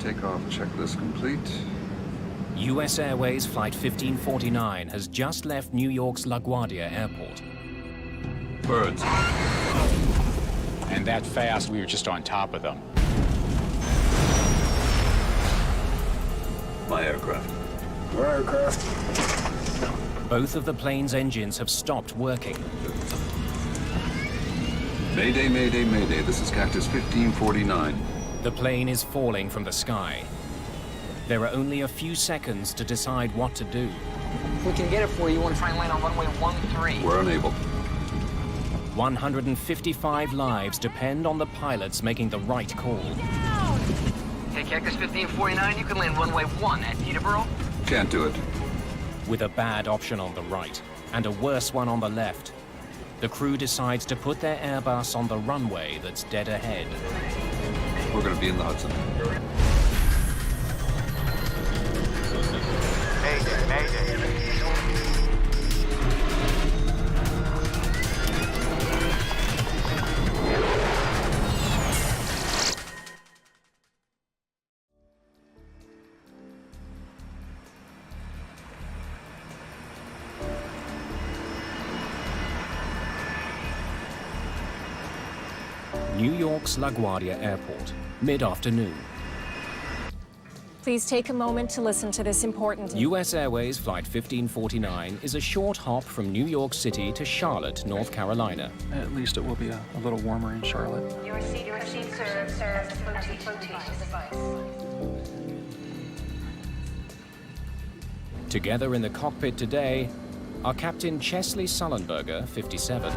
takeoff checklist complete. US Airways Flight 1549 has just left New York's LaGuardia Airport. Birds. And that fast, we were just on top of them. My aircraft. Our aircraft. Both of the plane's engines have stopped working. Mayday, mayday, mayday. This is Cactus 1549. The plane is falling from the sky. There are only a few seconds to decide what to do. If we can get it for you, want to try and land on runway 13. We're unable. 155 lives depend on the pilots making the right call. Okay, Cactus 1549, you can land runway 1 at Peterborough. Can't do it. With a bad option on the right and a worse one on the left, the crew decides to put their Airbus on the runway that's dead ahead. We're going to be in the Hudson. Mayday, mayday. New York's LaGuardia Airport, mid-afternoon. Please take a moment to listen to this important... US Airways Flight 1549 is a short hop from New York City to Charlotte, North Carolina. At least it will be a little warmer in Charlotte. Your seat serves as a flotation device. Together in the cockpit today are Captain Chesley Sullenberger, 57,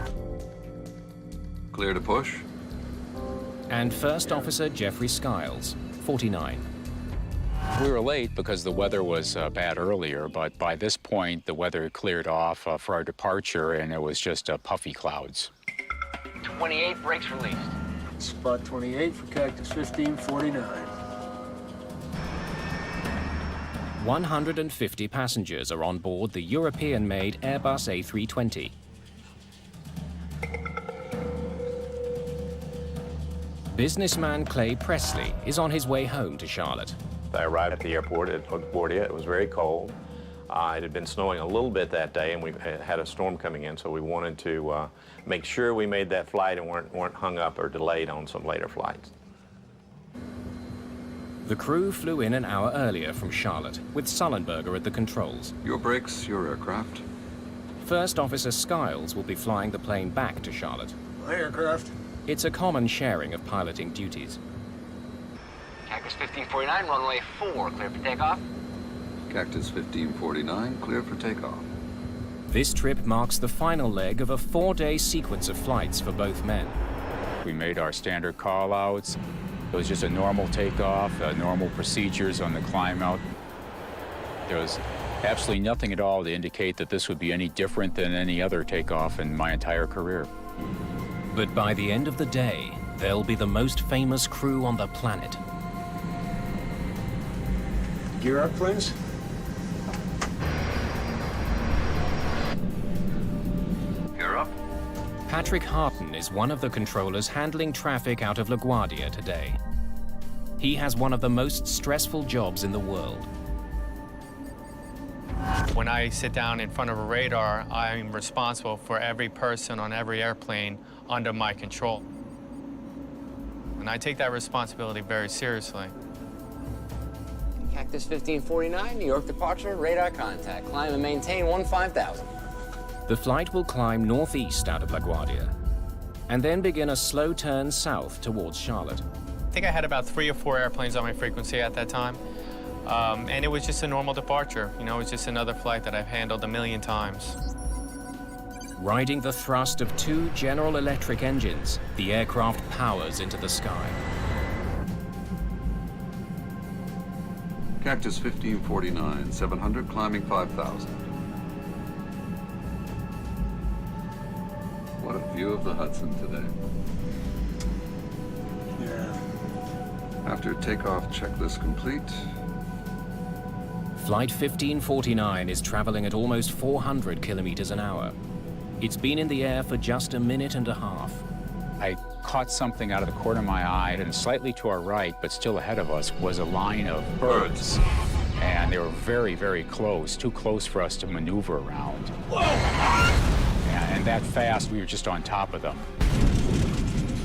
Clear to push. and First Officer Jeffrey Skiles, 49. We were late because the weather was bad earlier, but by this point, the weather had cleared off for our departure, and it was just puffy clouds. 28, brakes released. Spot 28 for Cactus 1549. 150 passengers are on board the European-made Airbus A320. Businessman Clay Presley is on his way home to Charlotte. I arrived at the airport at LaGuardia. It was very cold. It had been snowing a little bit that day, and we had a storm coming in, so we wanted to make sure we made that flight and weren't hung up or delayed on some later flights. The crew flew in an hour earlier from Charlotte, with Sullenberger at the controls. Your brakes, your aircraft. First Officer Skiles will be flying the plane back to Charlotte. My aircraft. It's a common sharing of piloting duties. Cactus 1549, runway 4, clear for takeoff. Cactus 1549, clear for takeoff. This trip marks the final leg of a 4-day sequence of flights for both men. We made our standard call-outs. It was just a normal takeoff, normal procedures on the climb out. There was absolutely nothing at all to indicate that this would be any different than any other takeoff in my entire career. But by the end of the day, they'll be the most famous crew on the planet. Gear up, please. Gear up. Patrick Harton is one of the controllers handling traffic out of LaGuardia today. He has one of the most stressful jobs in the world. When I sit down in front of a radar, I'm responsible for every person on every airplane under my control. And I take that responsibility very seriously. Cactus 1549, New York departure, radar contact. Climb and maintain 15,000. The flight will climb northeast out of LaGuardia, and then begin a slow turn south towards Charlotte. I think I had about 3 or 4 airplanes on my frequency at that time. And it was just a normal departure. You know, it was just another flight that I've handled a million times. Riding the thrust of 2 General Electric engines, the aircraft powers into the sky. Cactus 1549, 700, climbing 5,000. What a view of the Hudson today. Yeah. After takeoff checklist complete. Flight 1549 is traveling at almost 400 kilometers an hour. It's been in the air for just a minute and a half. I caught something out of the corner of my eye, and slightly to our right, but still ahead of us, was a line of birds. And they were very, very close, too close for us to maneuver around. And that fast, we were just on top of them.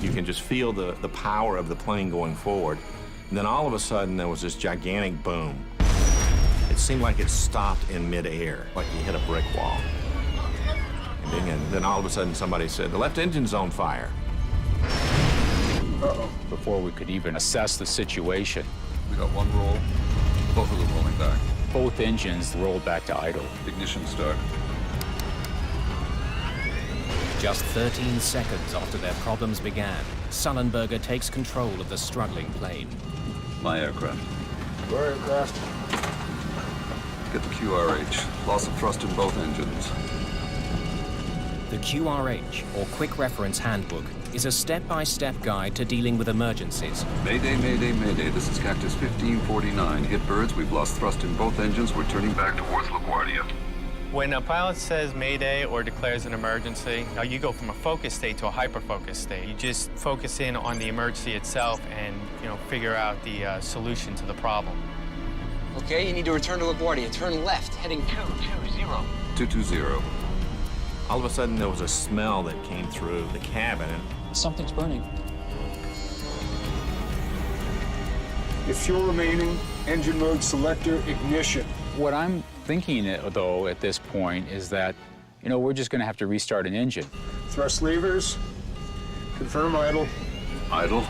You can just feel the power of the plane going forward. And then all of a sudden, there was this gigantic boom. It seemed like it stopped in midair, like you hit a brick wall. And then all of a sudden, somebody said, "The left engine's on fire." Uh-oh. Before we could even assess the situation, We got one roll, both of them rolling back. both engines rolled back to idle. Ignition start. Just 13 seconds after their problems began, Sullenberger takes control of the struggling plane. My aircraft. Your aircraft. Get the QRH. Loss of thrust in both engines. The QRH, or Quick Reference Handbook, is a step-by-step guide to dealing with emergencies. Mayday, Mayday, Mayday. This is Cactus 1549. Hit birds. We've lost thrust in both engines. We're turning back towards LaGuardia. When a pilot says Mayday or declares an emergency, you go from a focus state to a hyper-focus state. You just focus in on the emergency itself and, figure out the solution to the problem. Okay, you need to return to LaGuardia. Turn left, heading 220. 220. All of a sudden, there was a smell that came through the cabin. Something's burning. If fuel remaining, engine mode selector, ignition. What I'm thinking, though, at this point is that, we're just going to have to restart an engine. Thrust levers. Confirm idle. Idle.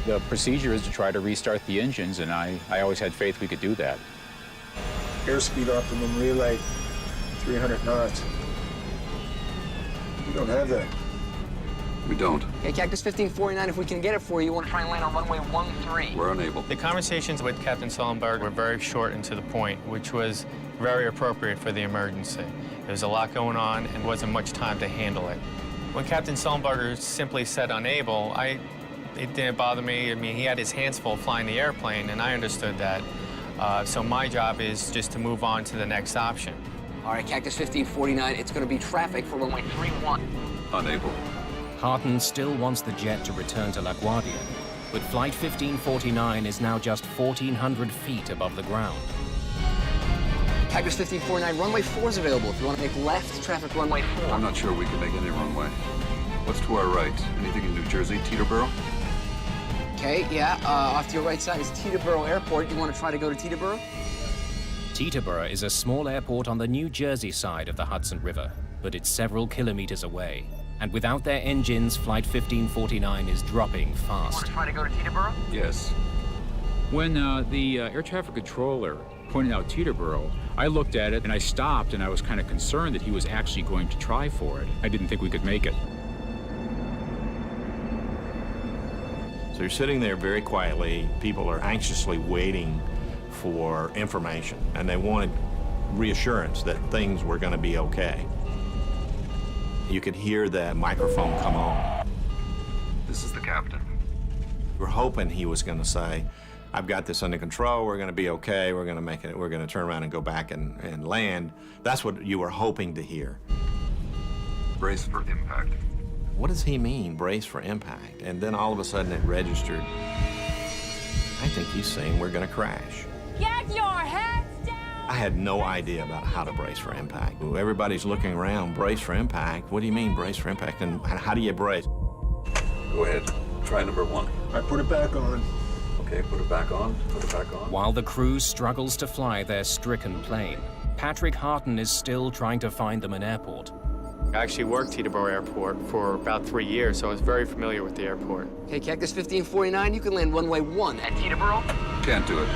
The procedure is to try to restart the engines, and I always had faith we could do that. Airspeed optimum relay, 300 knots. We don't have that. We don't. Okay, Cactus 1549, if we can get it for you, want to try and land on runway 13. We're unable. The conversations with Captain Sullenberger were very short and to the point, which was very appropriate for the emergency. There was a lot going on and wasn't much time to handle it. When Captain Sullenberger simply said unable, it didn't bother me. I mean, he had his hands full flying the airplane, and I understood that. So my job is just to move on to the next option. All right, Cactus 1549, it's going to be traffic for runway 31. Unable. Hudson still wants the jet to return to LaGuardia, but Flight 1549 is now just 1,400 feet above the ground. Cactus 1549, runway 4 is available. If you want to make left, traffic runway 4. I'm not sure we can make any runway. What's to our right? Anything in New Jersey? Teterboro? Okay, yeah, off to your right side is Teterboro Airport. You want to try to go to Teterboro? Teterboro is a small airport on the New Jersey side of the Hudson River, but it's several kilometers away. And without their engines, Flight 1549 is dropping fast. Want to try to go to Teterboro? Yes. When the air traffic controller pointed out Teterboro, I looked at it and I stopped, and I was kind of concerned that he was actually going to try for it. I didn't think we could make it. So you're sitting there very quietly. People are anxiously waiting for information, and they wanted reassurance that things were going to be okay. You could hear the microphone come on. This is the captain. We're hoping he was going to say, "I've got this under control, we're going to be okay, we're going to make it, we're going to turn around and go back and land." That's what you were hoping to hear. Brace for impact. What does he mean, brace for impact? And then all of a sudden it registered. I think he's saying we're going to crash. Get your heads down! I had no idea about how to brace for impact. Everybody's looking around, brace for impact. What do you mean, brace for impact? And how do you brace? Go ahead. Try number 1. I put it back on. Okay, put it back on. Put it back on. While the crew struggles to fly their stricken plane, Patrick Harton is still trying to find them an airport. I actually worked Teterboro Airport for about 3 years, so I was very familiar with the airport. Okay, Cactus 1549, you can land runway 1 at Teterboro. Can't do it.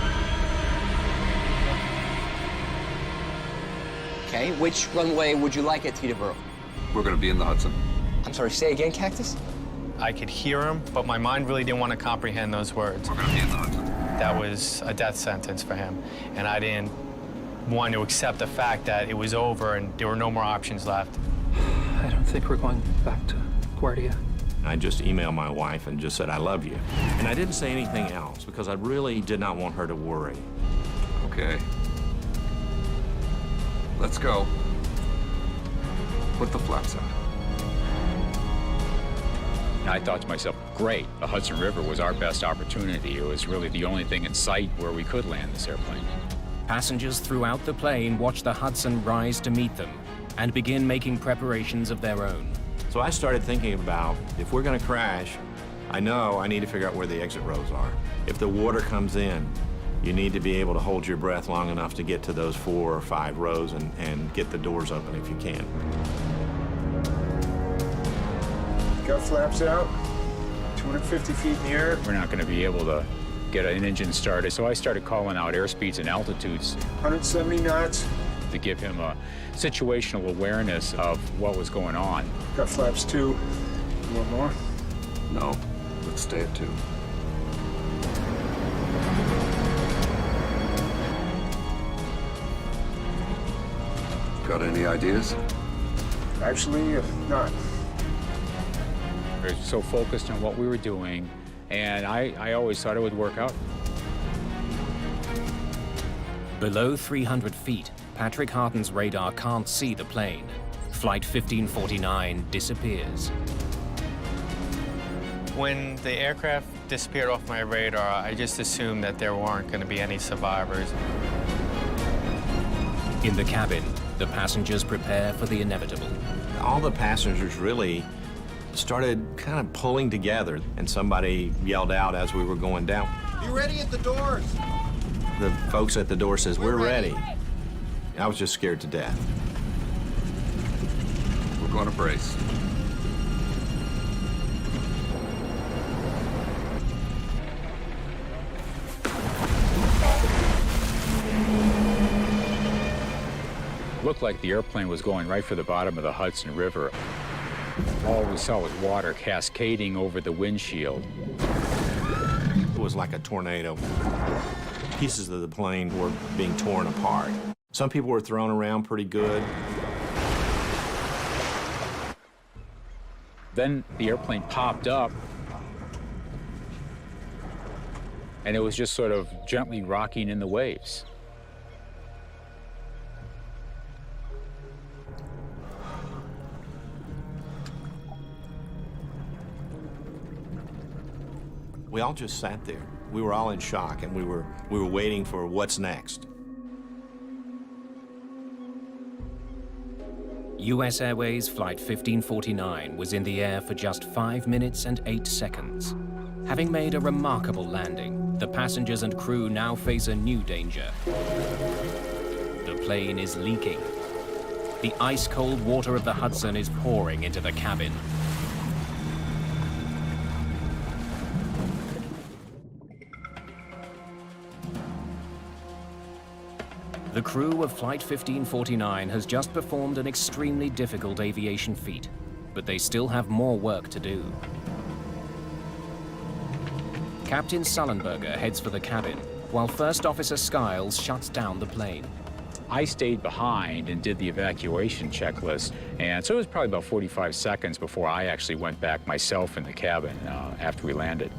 Okay, which runway would you like at Teterboro? We're going to be in the Hudson. I'm sorry, say again, Cactus? I could hear him, but my mind really didn't want to comprehend those words. We're going to be in the Hudson. That was a death sentence for him, and I didn't want to accept the fact that it was over and there were no more options left. I don't think we're going back to LaGuardia. I just emailed my wife and just said, "I love you." And I didn't say anything else because I really did not want her to worry. Okay. Let's go. Put the flaps out. And I thought to myself, great. The Hudson River was our best opportunity. It was really the only thing in sight where we could land this airplane. Passengers throughout the plane watch the Hudson rise to meet them and begin making preparations of their own. So I started thinking about, if we're going to crash, I know I need to figure out where the exit rows are. If the water comes in, you need to be able to hold your breath long enough to get to those 4 or 5 rows and get the doors open if you can. Got flaps out, 250 feet in the air. We're not going to be able to get an engine started, so I started calling out airspeeds and altitudes 170 knots. to give him a situational awareness of what was going on. Got flaps 2. One more. No, let's stay at 2. Got any ideas? Actually, not. We were so focused on what we were doing, and I always thought it would work out. Below 300 feet, Patrick Harton's radar can't see the plane. Flight 1549 disappears. When the aircraft disappeared off my radar, I just assumed that there weren't going to be any survivors. In the cabin, the passengers prepare for the inevitable. All the passengers really started kind of pulling together, and somebody yelled out as we were going down, "You ready at the doors?" The folks at the door says, "We're ready." I was just scared to death. We're going to brace. Looked like the airplane was going right for the bottom of the Hudson River. All we saw was water cascading over the windshield. It was like a tornado. Pieces of the plane were being torn apart. Some people were thrown around pretty good. Then the airplane popped up, and it was just sort of gently rocking in the waves. We all just sat there. We were all in shock, and we were waiting for what's next. US Airways Flight 1549 was in the air for just 5 minutes and 8 seconds. Having made a remarkable landing, the passengers and crew now face a new danger. The plane is leaking. The ice-cold water of the Hudson is pouring into the cabin. The crew of Flight 1549 has just performed an extremely difficult aviation feat, but they still have more work to do. Captain Sullenberger heads for the cabin, while First Officer Skiles shuts down the plane. I stayed behind and did the evacuation checklist, and so it was probably about 45 seconds before I actually went back myself in the cabin after we landed.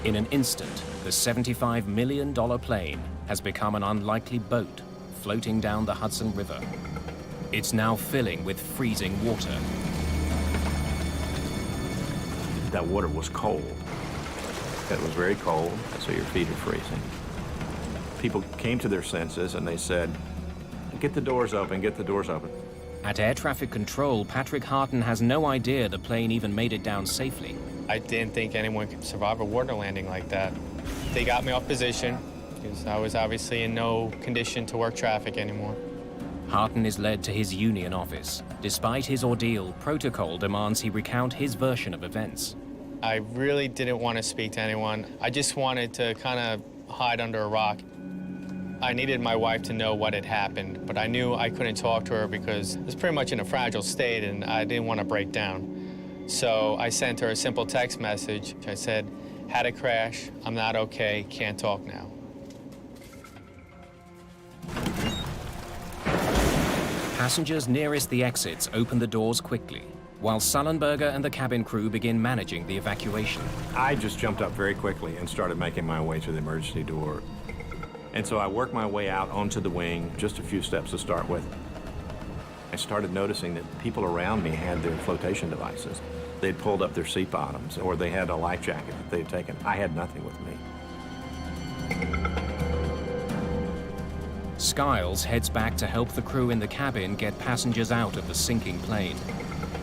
In an instant, the $75 million plane has become an unlikely boat floating down the Hudson River. It's now filling with freezing water. That water was cold. It was very cold, so your feet are freezing. People came to their senses and they said, "Get the doors open, get the doors open." At air traffic control, Patrick Harton has no idea the plane even made it down safely. I didn't think anyone could survive a water landing like that. They got me off position because I was obviously in no condition to work traffic anymore. Harton is led to his union office. Despite his ordeal, protocol demands he recount his version of events. I really didn't want to speak to anyone. I just wanted to kind of hide under a rock. I needed my wife to know what had happened, but I knew I couldn't talk to her because I was pretty much in a fragile state and I didn't want to break down. So I sent her a simple text message. I said, "Had a crash, I'm not okay, can't talk now." Passengers nearest the exits open the doors quickly, while Sullenberger and the cabin crew begin managing the evacuation. I just jumped up very quickly and started making my way to the emergency door. And so I worked my way out onto the wing, just a few steps to start with. I started noticing that people around me had their flotation devices. They'd pulled up their seat bottoms, or they had a life jacket that they'd taken. I had nothing with me. Skiles heads back to help the crew in the cabin get passengers out of the sinking plane.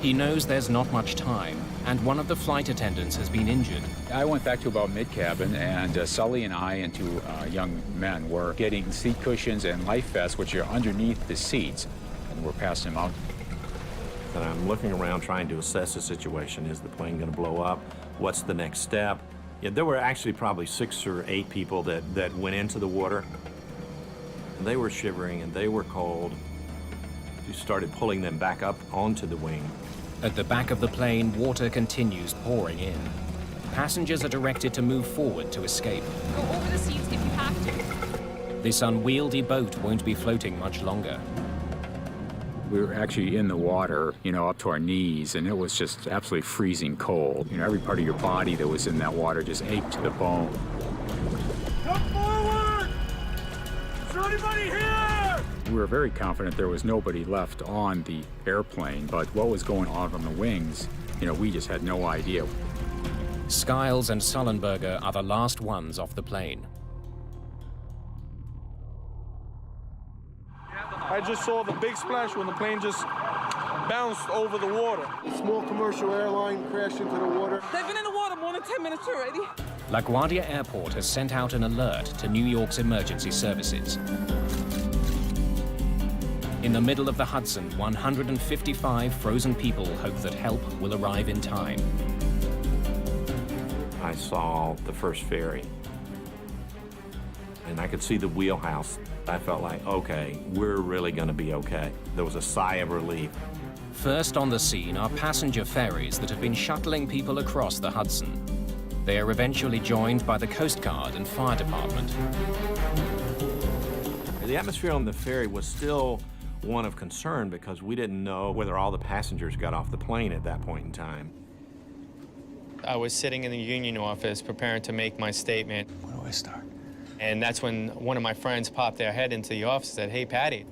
He knows there's not much time, and one of the flight attendants has been injured. I went back to about mid-cabin, and Sully and I and two young men were getting seat cushions and life vests, which are underneath the seats, and we're passing them out. And I'm looking around trying to assess the situation. Is the plane going to blow up? What's the next step? Yeah, there were actually probably 6 or 8 people that went into the water. And they were shivering and they were cold. We started pulling them back up onto the wing. At the back of the plane, water continues pouring in. Passengers are directed to move forward to escape. Go over the seats if you have to. This unwieldy boat won't be floating much longer. We were actually in the water, up to our knees, and it was just absolutely freezing cold. Every part of your body that was in that water just ached to the bone. Come forward! Is there anybody here? We were very confident there was nobody left on the airplane, but what was going on the wings, we just had no idea. Skiles and Sullenberger are the last ones off the plane. I just saw the big splash when the plane just bounced over the water. A small commercial airline crashed into the water. They've been in the water more than 10 minutes already. LaGuardia Airport has sent out an alert to New York's emergency services. In the middle of the Hudson, 155 frozen people hope that help will arrive in time. I saw the first ferry, and I could see the wheelhouse. I felt like, okay, we're really going to be okay. There was a sigh of relief. First on the scene are passenger ferries that have been shuttling people across the Hudson. They are eventually joined by the Coast Guard and fire department. The atmosphere on the ferry was still one of concern because we didn't know whether all the passengers got off the plane at that point in time. I was sitting in the union office preparing to make my statement. Where do I start? And that's when one of my friends popped their head into the office and said, "Hey, Patty,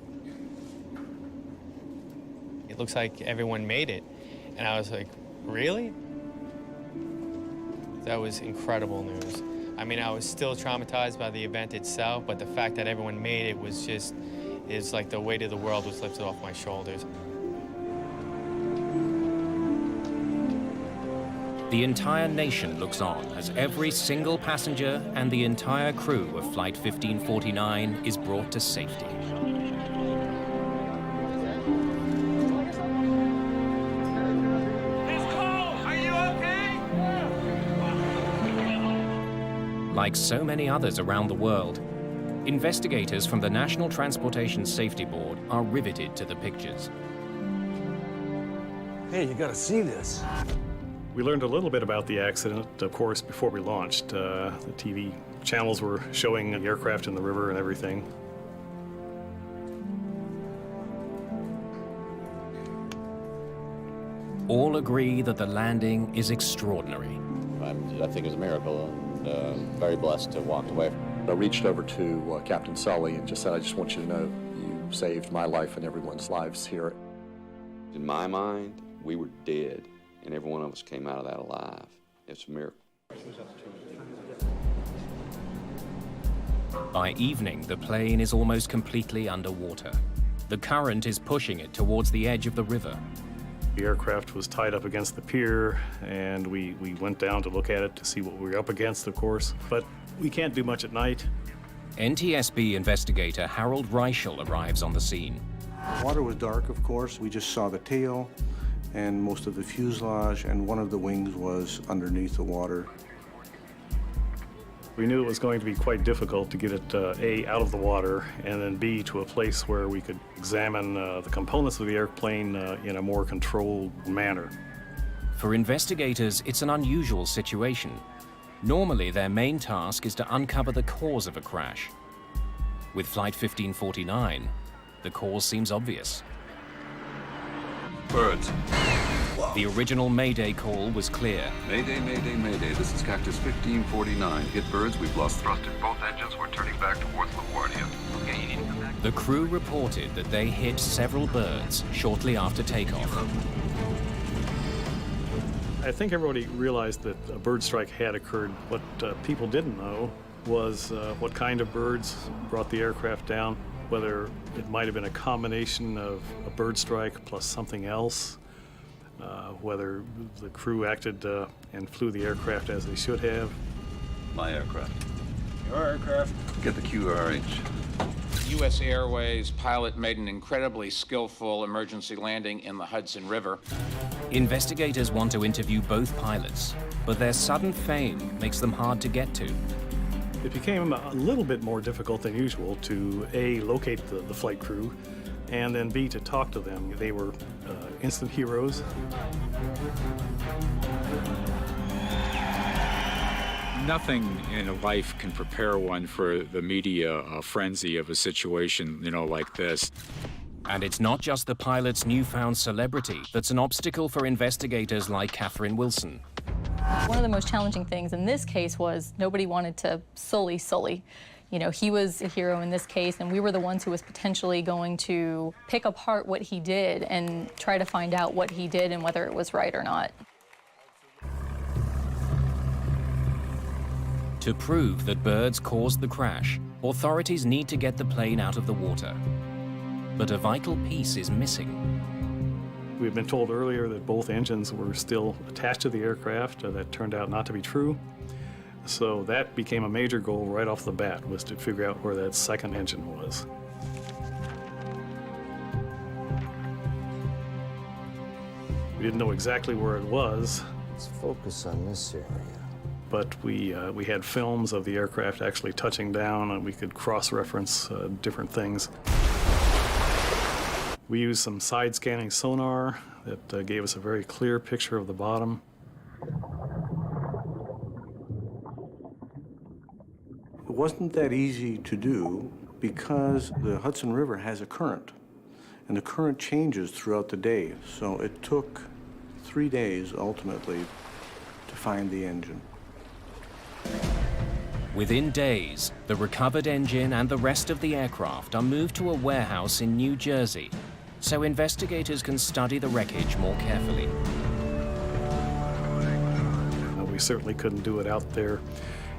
it looks like everyone made it." And I was like, "Really?" That was incredible news. I mean, I was still traumatized by the event itself, but the fact that everyone made it was just, it's like the weight of the world was lifted off my shoulders. The entire nation looks on as every single passenger and the entire crew of Flight 1549 is brought to safety. Like so many others around the world, investigators from the National Transportation Safety Board are riveted to the pictures. Hey, you gotta see this. We learned a little bit about the accident, of course, before we launched. The TV channels were showing the aircraft in the river and everything. All agree that the landing is extraordinary. I think it was a miracle, and very blessed to walk away. I reached over to Captain Sully and just said, "I just want you to know you saved my life and everyone's lives here." In my mind, we were dead, and every one of us came out of that alive. It's a miracle. By evening, the plane is almost completely underwater. The current is pushing it towards the edge of the river. The aircraft was tied up against the pier, and we went down to look at it to see what we were up against, of course. But we can't do much at night. NTSB investigator Harold Reichel arrives on the scene. The water was dark, of course. We just saw the tail and most of the fuselage, and one of the wings was underneath the water. We knew it was going to be quite difficult to get it, A, out of the water, and then B, to a place where we could examine the components of the airplane in a more controlled manner. For investigators, it's an unusual situation. Normally, their main task is to uncover the cause of a crash. With Flight 1549, the cause seems obvious. Birds. The original Mayday call was clear. Mayday, Mayday, Mayday. This is Cactus 1549. Hit birds. We've lost thrust in both engines. We're turning back towards LaGuardia. Okay, you need to come back. The crew reported that they hit several birds shortly after takeoff. I think everybody realized that a bird strike had occurred. What people didn't know was what kind of birds brought the aircraft down, whether it might have been a combination of a bird strike plus something else, whether the crew acted and flew the aircraft as they should have. My aircraft. Your aircraft. Get the QRH. U.S. Airways pilot made an incredibly skillful emergency landing in the Hudson River. Investigators want to interview both pilots, but their sudden fame makes them hard to get to. It became a little bit more difficult than usual to A, locate the flight crew, and then B, to talk to them. They were instant heroes. Nothing in life can prepare one for the media frenzy of a situation, like this. And it's not just the pilot's newfound celebrity that's an obstacle for investigators like Catherine Wilson. One of the most challenging things in this case was nobody wanted to sully Sully. He was a hero in this case, and we were the ones who was potentially going to pick apart what he did and try to find out what he did and whether it was right or not. To prove that birds caused the crash, authorities need to get the plane out of the water. But a vital piece is missing. We've been told earlier that both engines were still attached to the aircraft. That turned out not to be true. So that became a major goal right off the bat, was to figure out where that second engine was. We didn't know exactly where it was. Let's focus on this area. But we had films of the aircraft actually touching down, and we could cross-reference different things. We used some side-scanning sonar that gave us a very clear picture of the bottom. It wasn't that easy to do because the Hudson River has a current, and the current changes throughout the day. So it took 3 days, ultimately, to find the engine. Within days, the recovered engine and the rest of the aircraft are moved to a warehouse in New Jersey, so investigators can study the wreckage more carefully. We certainly couldn't do it out there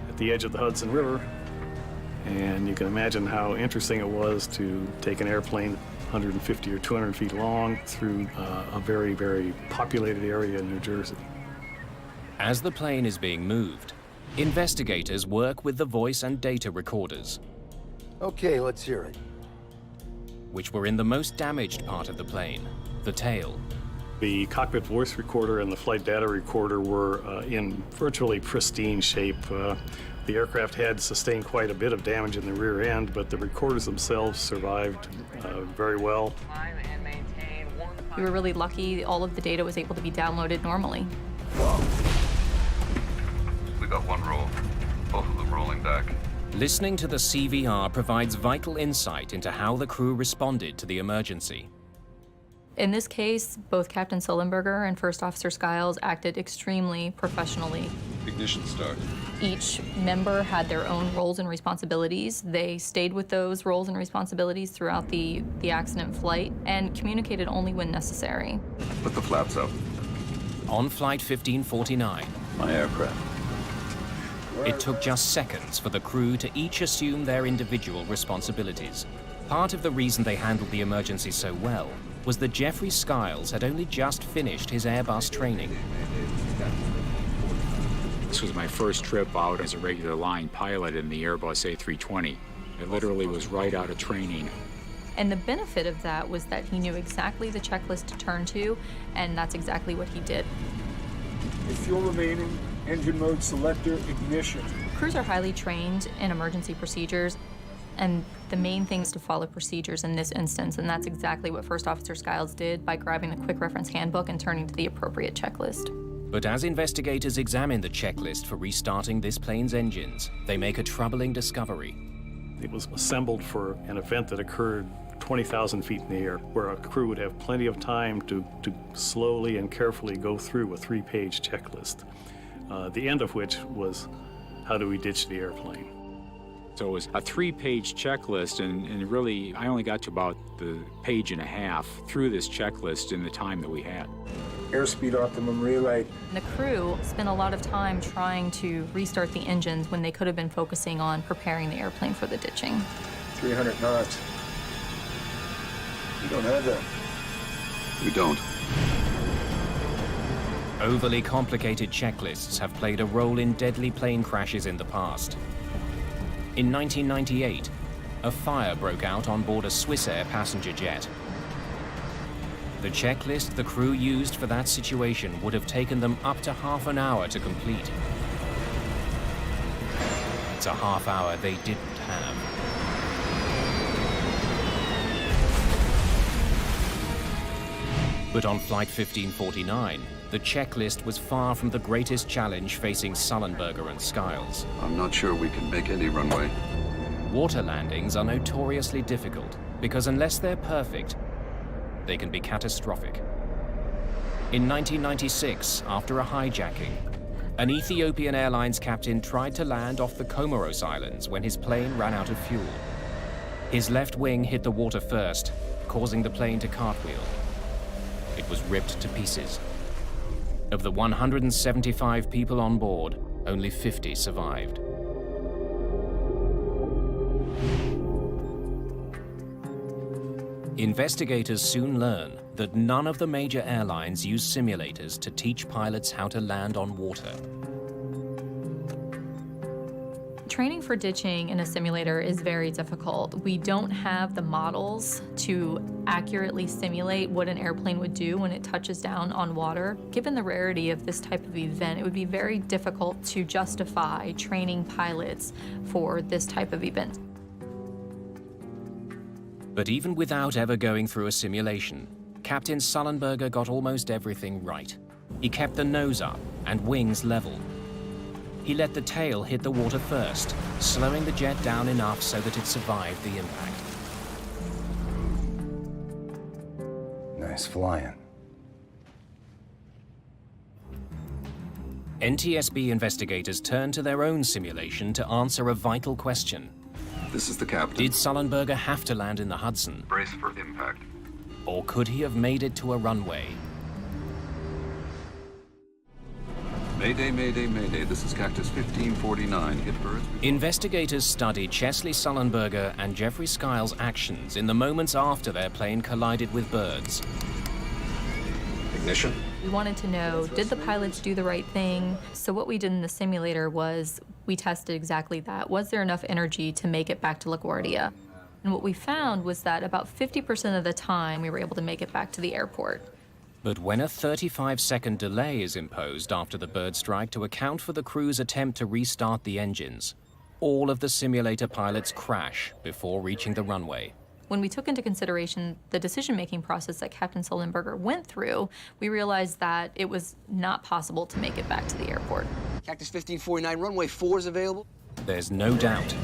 at the edge of the Hudson River, and you can imagine how interesting it was to take an airplane 150 or 200 feet long through a very, very populated area in New Jersey. As the plane is being moved, investigators work with the voice and data recorders. Okay, let's hear it. Which were in the most damaged part of the plane, the tail. The cockpit voice recorder and the flight data recorder were in virtually pristine shape. The aircraft had sustained quite a bit of damage in the rear end, but the recorders themselves survived very well. We were really lucky. All of the data was able to be downloaded normally. We got one roll, both of them rolling back. Listening to the CVR provides vital insight into how the crew responded to the emergency. In this case, both Captain Sullenberger and First Officer Skiles acted extremely professionally. Ignition start. Each member had their own roles and responsibilities. They stayed with those roles and responsibilities throughout the accident flight and communicated only when necessary. Put the flaps up. On Flight 1549, My aircraft. it took just seconds for the crew to each assume their individual responsibilities. Part of the reason they handled the emergency so well was that Jeffrey Skiles had only just finished his Airbus training. This was my first trip out as a regular line pilot in the Airbus A320. It literally was right out of training. And the benefit of that was that he knew exactly the checklist to turn to, and that's exactly what he did. Fuel remaining, engine mode selector, ignition. Crews are highly trained in emergency procedures, and the main thing is to follow procedures in this instance, and that's exactly what First Officer Skiles did by grabbing the quick reference handbook and turning to the appropriate checklist. But as investigators examine the checklist for restarting this plane's engines, they make a troubling discovery. It was assembled for an event that occurred 20,000 feet in the air, where a crew would have plenty of time to slowly and carefully go through a 3-page checklist, the end of which was, how do we ditch the airplane? So it was a 3-page checklist, and really, I only got to about the page and a half through this checklist in the time that we had. airspeed optimum relay. The crew spent a lot of time trying to restart the engines when they could have been focusing on preparing the airplane for the ditching. 300 knots. You don't have that. We don't. Overly complicated checklists have played a role in deadly plane crashes in the past. In 1998, a fire broke out on board a Swissair passenger jet. The checklist the crew used for that situation would have taken them up to half an hour to complete. It's a half hour they didn't have. But on Flight 1549, the checklist was far from the greatest challenge facing Sullenberger and Skiles. I'm not sure we can make any runway. Water landings are notoriously difficult because unless they're perfect, they can be catastrophic. In 1996, after a hijacking, an Ethiopian Airlines captain tried to land off the Comoros Islands when his plane ran out of fuel. His left wing hit the water first, causing the plane to cartwheel. It was ripped to pieces. Of the 175 people on board, only 50 survived. Investigators soon learn that none of the major airlines use simulators to teach pilots how to land on water. Training for ditching in a simulator is very difficult. We don't have the models to accurately simulate what an airplane would do when it touches down on water. Given the rarity of this type of event, it would be very difficult to justify training pilots for this type of event. But even without ever going through a simulation, Captain Sullenberger got almost everything right. He kept the nose up and wings level. He let the tail hit the water first, slowing the jet down enough so that it survived the impact. Nice flying. NTSB investigators turned to their own simulation to answer a vital question. This is the captain. Did Sullenberger have to land in the Hudson? Brace for impact. Or could he have made it to a runway? Mayday, Mayday, Mayday. This is Cactus 1549. Hit birds. Investigators studied Chesley Sullenberger and Jeffrey Skiles' actions in the moments after their plane collided with birds. Ignition. We wanted to know, did the pilots do the right thing? So what we did in the simulator was we tested exactly that. Was there enough energy to make it back to LaGuardia? And what we found was that about 50% of the time we were able to make it back to the airport. But when a 35-second delay is imposed after the bird strike to account for the crew's attempt to restart the engines, all of the simulator pilots crash before reaching the runway. When we took into consideration the decision-making process that Captain Sullenberger went through, we realized that it was not possible to make it back to the airport. Cactus 1549, runway 4 is available. There's no doubt.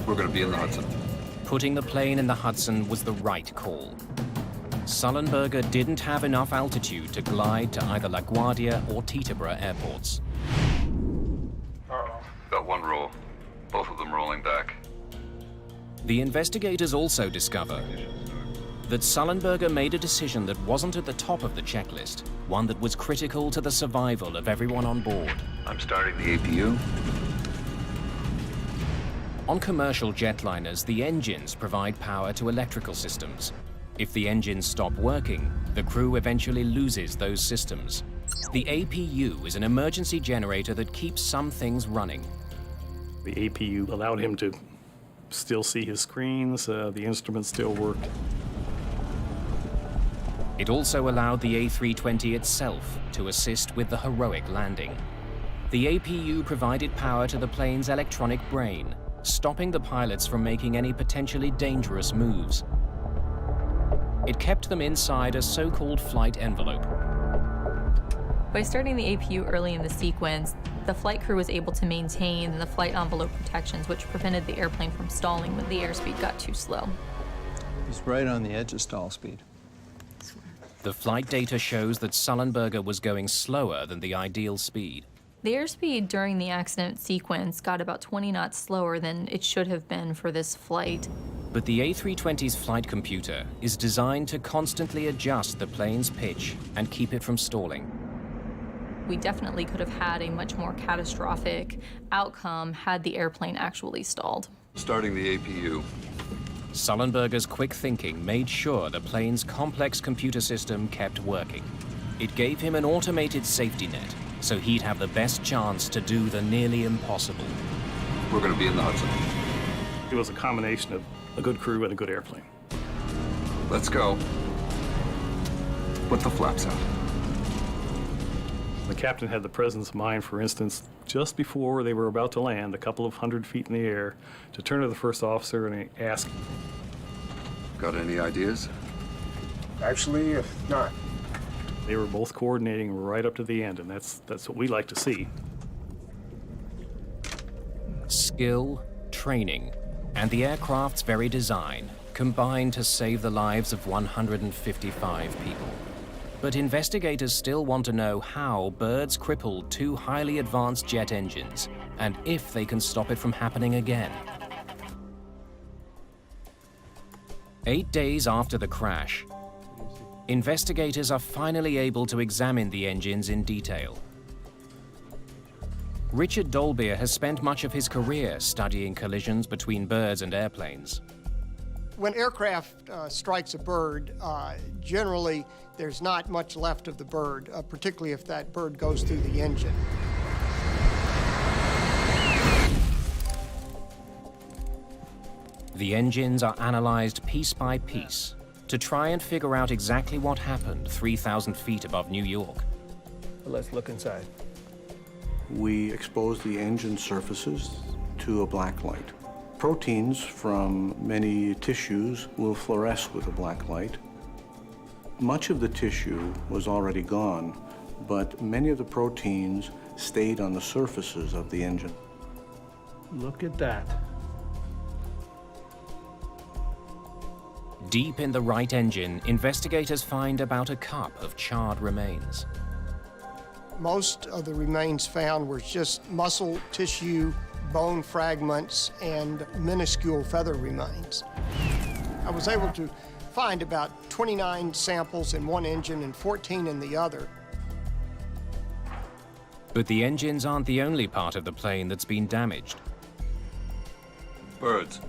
We're going to be in the Hudson. Putting the plane in the Hudson was the right call. Sullenberger didn't have enough altitude to glide to either LaGuardia or Teterboro airports. Got one roll. Both of them rolling back. The investigators also discover that Sullenberger made a decision that wasn't at the top of the checklist, one that was critical to the survival of everyone on board. I'm starting the APU. On commercial jetliners, the engines provide power to electrical systems. If the engines stop working, the crew eventually loses those systems. The APU is an emergency generator that keeps some things running. The APU allowed him to still see his screens, the instruments still worked. It also allowed the A320 itself to assist with the heroic landing. The APU provided power to the plane's electronic brain, stopping the pilots from making any potentially dangerous moves. It kept them inside a so-called flight envelope. By starting the APU early in the sequence, the flight crew was able to maintain the flight envelope protections, which prevented the airplane from stalling when the airspeed got too slow. He's right on the edge of stall speed. The flight data shows that Sullenberger was going slower than the ideal speed. The airspeed during the accident sequence got about 20 knots slower than it should have been for this flight. But the A320's flight computer is designed to constantly adjust the plane's pitch and keep it from stalling. We definitely could have had a much more catastrophic outcome had the airplane actually stalled. Starting the APU. Sullenberger's quick thinking made sure the plane's complex computer system kept working. It gave him an automated safety net, so he'd have the best chance to do the nearly impossible. We're going to be in the Hudson. It was a combination of a good crew and a good airplane. Let's go. Put the flaps out. The captain had the presence of mind, for instance, just before they were about to land, a couple of 100 feet in the air, to turn to the first officer and ask, "Got any ideas?" Actually, not. They were both coordinating right up to the end, and that's what we like to see. Skill, training, and the aircraft's very design combined to save the lives of 155 people. But investigators still want to know how birds crippled two highly advanced jet engines, and if they can stop it from happening again. 8 days after the crash, investigators are finally able to examine the engines in detail. Richard Dolbear has spent much of his career studying collisions between birds and airplanes. When aircraft strikes a bird, generally there's not much left of the bird, particularly if that bird goes through the engine. The engines are analyzed piece by piece to try and figure out exactly what happened 3,000 feet above New York. Let's look inside. We expose the engine surfaces to a black light. Proteins from many tissues will fluoresce with a black light. Much of the tissue was already gone, but many of the proteins stayed on the surfaces of the engine. Look at that. Deep in the right engine, investigators find about a cup of charred remains. Most of the remains found were just muscle tissue, bone fragments, and minuscule feather remains. I was able to find about 29 samples in one engine and 14 in the other. But the engines aren't the only part of the plane that's been damaged. Birds.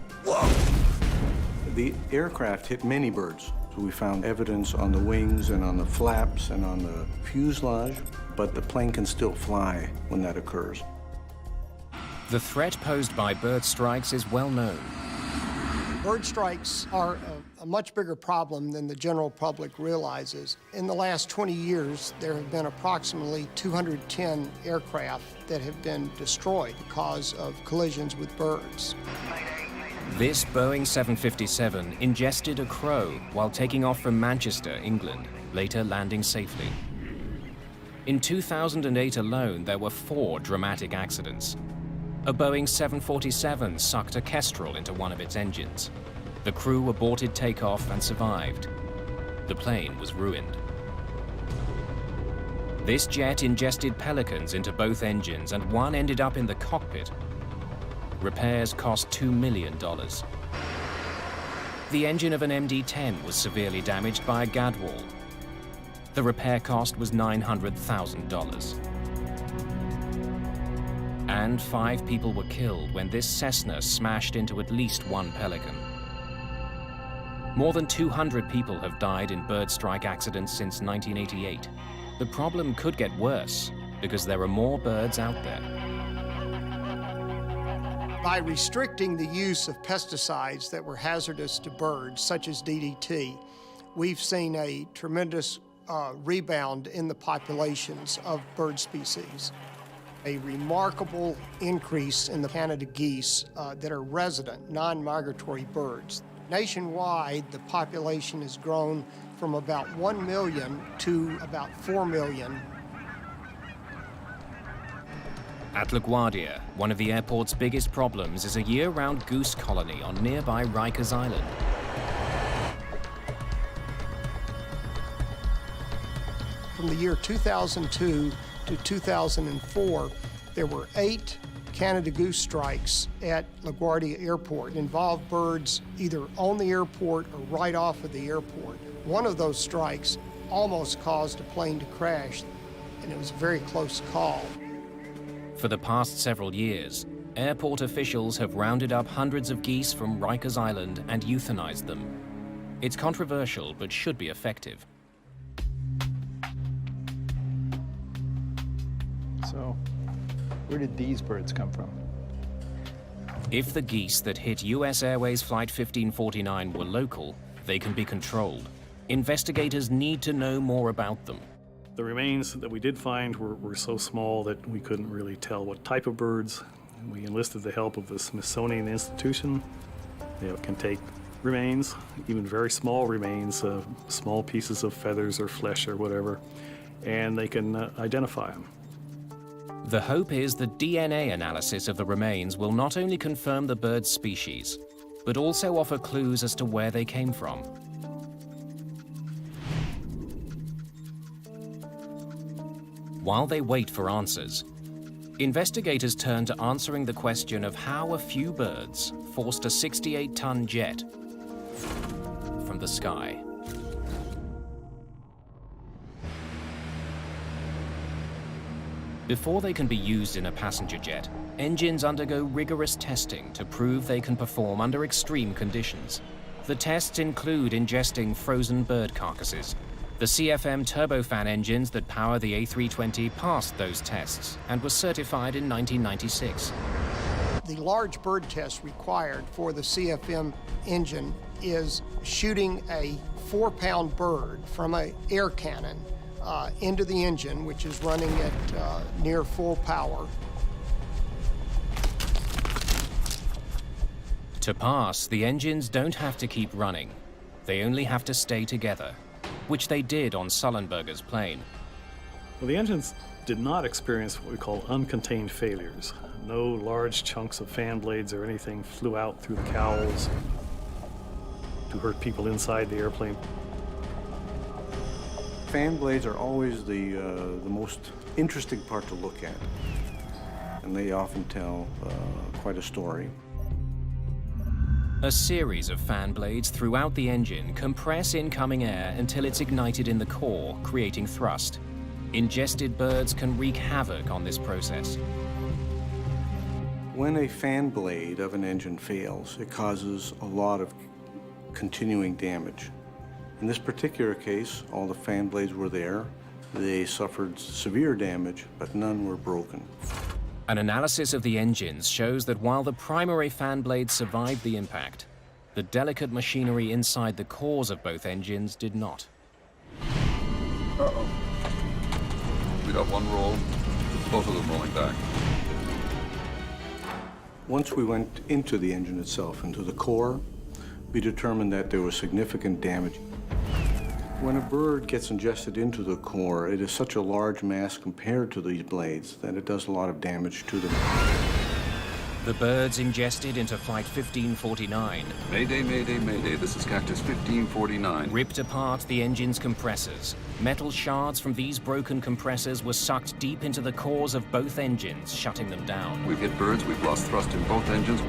The aircraft hit many birds. So we found evidence on the wings and on the flaps and on the fuselage, but the plane can still fly when that occurs. The threat posed by bird strikes is well known. Bird strikes are a much bigger problem than the general public realizes. In the last 20 years, there have been approximately 210 aircraft that have been destroyed because of collisions with birds. This Boeing 757 ingested a crow while taking off from Manchester, England, later landing safely. In 2008 alone, there were 4 dramatic accidents. A Boeing 747 sucked a kestrel into one of its engines. The crew aborted takeoff and survived. The plane was ruined. This jet ingested pelicans into both engines, and one ended up in the cockpit. Repairs cost $2 million. The engine of an MD-10 was severely damaged by a gadwall. The repair cost was $900,000. And 5 people were killed when this Cessna smashed into at least one pelican. More than 200 people have died in bird strike accidents since 1988. The problem could get worse because there are more birds out there. By restricting the use of pesticides that were hazardous to birds, such as DDT, we've seen a tremendous rebound in the populations of bird species. A remarkable increase in the Canada geese that are resident, non-migratory birds. Nationwide, the population has grown from about 1 million to about 4 million. At LaGuardia, one of the airport's biggest problems is a year-round goose colony on nearby Rikers Island. From the year 2002 to 2004, there were 8 Canada goose strikes at LaGuardia Airport involved birds either on the airport or right off of the airport. One of those strikes almost caused a plane to crash, and it was a very close call. For the past several years, airport officials have rounded up hundreds of geese from Rikers Island and euthanized them. It's controversial, but should be effective. So, where did these birds come from? If the geese that hit US Airways Flight 1549 were local, they can be controlled. Investigators need to know more about them. The remains that we did find were so small that we couldn't really tell what type of birds. We enlisted the help of the Smithsonian Institution. They can take remains, even very small remains, small pieces of feathers or flesh or whatever, and they can identify them. The hope is that DNA analysis of the remains will not only confirm the bird's species, but also offer clues as to where they came from. While they wait for answers, investigators turn to answering the question of how a few birds forced a 68-ton jet from the sky. Before they can be used in a passenger jet, engines undergo rigorous testing to prove they can perform under extreme conditions. The tests include ingesting frozen bird carcasses. The CFM turbofan engines that power the A320 passed those tests and were certified in 1996. The large bird test required for the CFM engine is shooting a 4-pound bird from an air cannon into the engine, which is running at near full power. To pass, the engines don't have to keep running. They only have to stay together, which they did on Sullenberger's plane. Well, the engines did not experience what we call uncontained failures. No large chunks of fan blades or anything flew out through the cowls to hurt people inside the airplane. Fan blades are always the most interesting part to look at, and they often tell quite a story. A series of fan blades throughout the engine compress incoming air until it's ignited in the core, creating thrust. Ingested birds can wreak havoc on this process. When a fan blade of an engine fails, it causes a lot of continuing damage. In this particular case, all the fan blades were there. They suffered severe damage, but none were broken. An analysis of the engines shows that while the primary fan blades survived the impact, the delicate machinery inside the cores of both engines did not. Uh-oh. We got one roll, both of them rolling back. Once we went into the engine itself, into the core, we determined that there was significant damage. When a bird gets ingested into the core, it is such a large mass compared to these blades that it does a lot of damage to them. The birds ingested into Flight 1549. Mayday, Mayday, Mayday, this is Cactus 1549. Ripped apart the engine's compressors. Metal shards from these broken compressors were sucked deep into the cores of both engines, shutting them down. We've hit birds, we've lost thrust in both engines.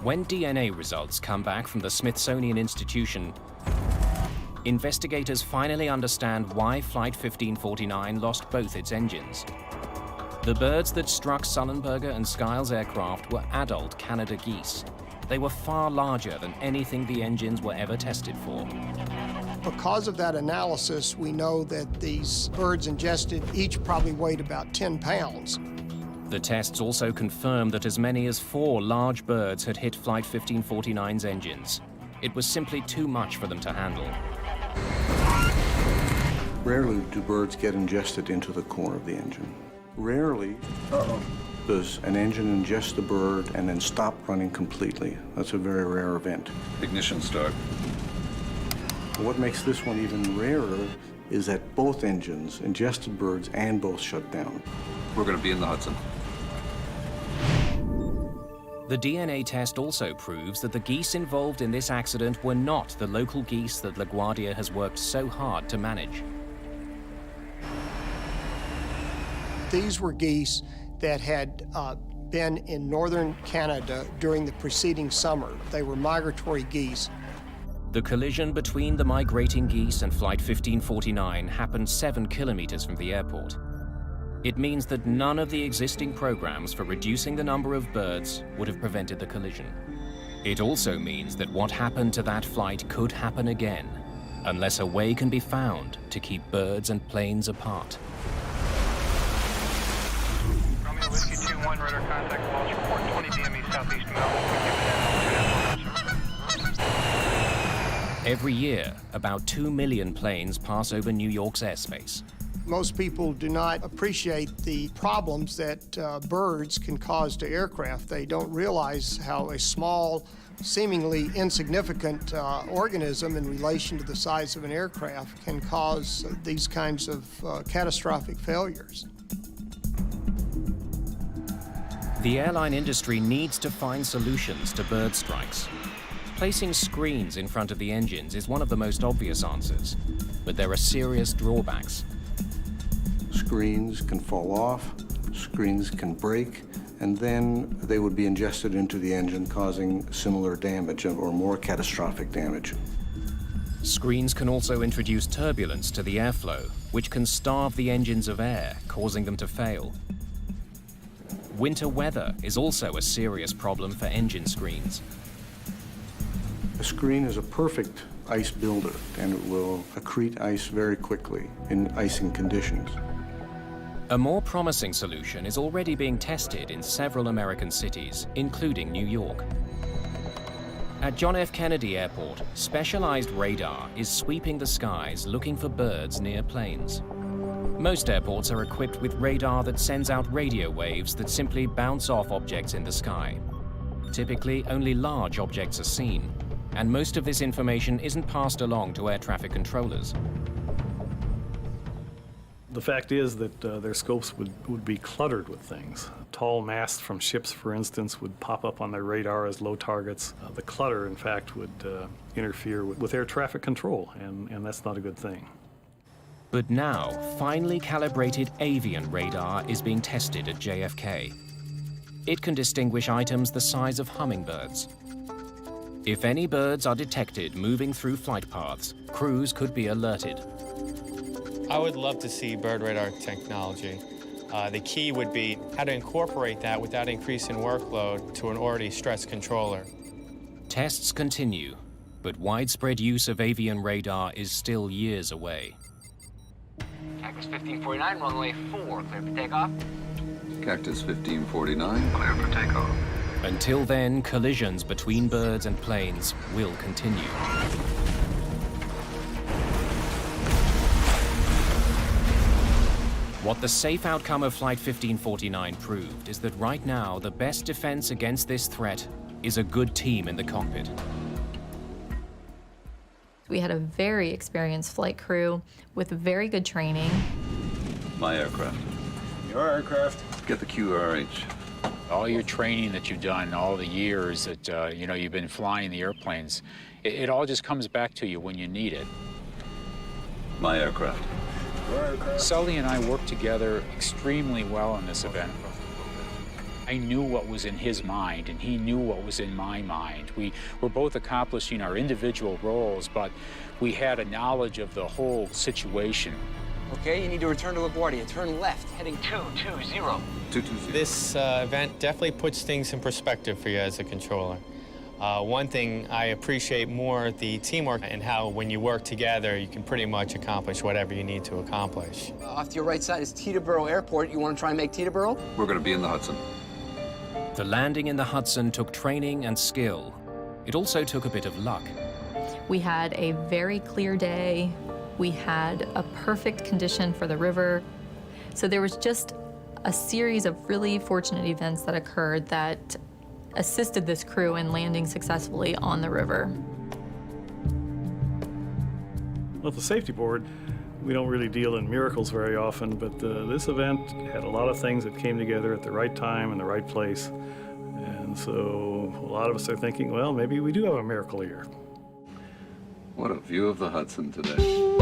When DNA results come back from the Smithsonian Institution, investigators finally understand why Flight 1549 lost both its engines. The birds that struck Sullenberger and Skiles' aircraft were adult Canada geese. They were far larger than anything the engines were ever tested for. Because of that analysis, we know that these birds ingested each probably weighed about 10 pounds. The tests also confirmed that as many as 4 large birds had hit Flight 1549's engines. It was simply too much for them to handle. Rarely do birds get ingested into the core of the engine. Rarely does an engine ingest the bird and then stop running completely. That's a very rare event. Ignition start. What makes this one even rarer is that both engines ingested birds and both shut down. We're going to be in the Hudson. The DNA test also proves that the geese involved in this accident were not the local geese that LaGuardia has worked so hard to manage. These were geese that had been in northern Canada during the preceding summer. They were migratory geese. The collision between the migrating geese and Flight 1549 happened 7 kilometers from the airport. It means that none of the existing programs for reducing the number of birds would have prevented the collision. It also means that what happened to that flight could happen again, unless a way can be found to keep birds and planes apart. Romeo Whiskey 2-1, radar contact, Walsh report 20 DME southeast Every year, about 2 million planes pass over New York's airspace. Most people do not appreciate the problems that birds can cause to aircraft. They don't realize how a small, seemingly insignificant organism in relation to the size of an aircraft can cause these kinds of catastrophic failures. The airline industry needs to find solutions to bird strikes. Placing screens in front of the engines is one of the most obvious answers, but there are serious drawbacks. Screens can fall off, screens can break, and then they would be ingested into the engine, causing similar damage or more catastrophic damage. Screens can also introduce turbulence to the airflow, which can starve the engines of air, causing them to fail. Winter weather is also a serious problem for engine screens. A screen is a perfect ice builder, and it will accrete ice very quickly in icing conditions. A more promising solution is already being tested in several American cities, including New York. At John F. Kennedy Airport, specialized radar is sweeping the skies looking for birds near planes. Most airports are equipped with radar that sends out radio waves that simply bounce off objects in the sky. Typically, only large objects are seen, and most of this information isn't passed along to air traffic controllers. The fact is that their scopes would be cluttered with things. Tall masts from ships, for instance, would pop up on their radar as low targets. The clutter, in fact, would interfere with air traffic control, and that's not a good thing. But now, finely calibrated avian radar is being tested at JFK. It can distinguish items the size of hummingbirds. If any birds are detected moving through flight paths, crews could be alerted. I would love to see bird radar technology. The key would be how to incorporate that without increasing workload to an already stressed controller. Tests continue, but widespread use of avian radar is still years away. Cactus 1549, runway 4, clear for takeoff. Cactus 1549, clear for takeoff. Until then, collisions between birds and planes will continue. What the safe outcome of Flight 1549 proved is that right now, the best defense against this threat is a good team in the cockpit. We had a very experienced flight crew with very good training. My aircraft. Your aircraft. Get the QRH. All your training that you've done, all the years that you've been flying the airplanes, it all just comes back to you when you need it. My aircraft. Your aircraft. Sully and I worked together extremely well in this event. I knew what was in his mind, and he knew what was in my mind. We were both accomplishing our individual roles, but we had a knowledge of the whole situation. Okay, you need to return to LaGuardia. Turn left, heading 220. 220. This event definitely puts things in perspective for you as a controller. One thing I appreciate more, the teamwork and how when you work together, you can pretty much accomplish whatever you need to accomplish. Off to your right side is Teterboro Airport. You want to try and make Teterboro? We're going to be in the Hudson. The landing in the Hudson took training and skill. It also took a bit of luck. We had a very clear day. We had a perfect condition for the river. So there was just a series of really fortunate events that occurred that assisted this crew in landing successfully on the river. Well, the safety board, we don't really deal in miracles very often, but this event had a lot of things that came together at the right time and the right place. And so a lot of us are thinking, well, maybe we do have a miracle here. What a view of the Hudson today.